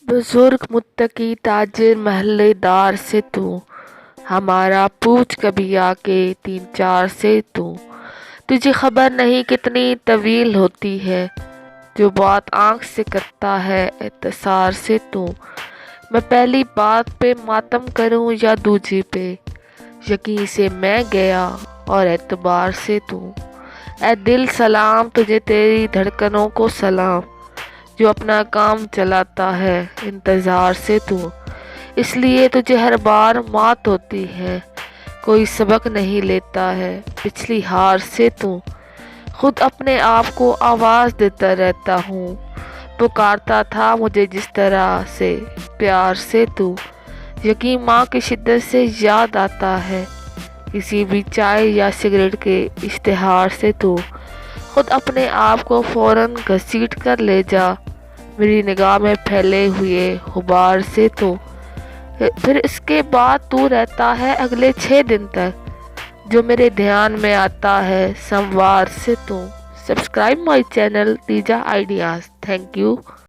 बुजुर्ग मुत्तकी ताजिर महल्ले दार से तू, हमारा पूछ कभी आके 3-4 से तू। तुझे खबर नहीं कितनी तवील होती है, जो बात आँख से करता है एतसार से तू। मैं पहली बात पे मातम करूं या दूजी पे, यकीन से मैं गया और एतबार से तू। ऐ दिल सलाम तुझे, तेरी धड़कनों को सलाम, जो अपना काम चलाता है इंतज़ार से तू। इसलिए तुझे हर बार मात होती है, कोई सबक नहीं लेता है पिछली हार से तू। खुद अपने आप को आवाज़ देता रहता हूँ, पुकारता था मुझे जिस तरह से प्यार से तू। यकीन माँ की शिद्दत से याद आता है, किसी भी चाय या सिगरेट के इश्तिहार से तू। खुद अपने आप को फ़ौरन घसीट कर ले जा, मेरी निगाह में फैले हुए गुबार से तू। फिर इसके बाद तू रहता है अगले 6 दिन तक, जो मेरे ध्यान में आता है संवार से तू। Subscribe my channel Teeja ideas. Thank you.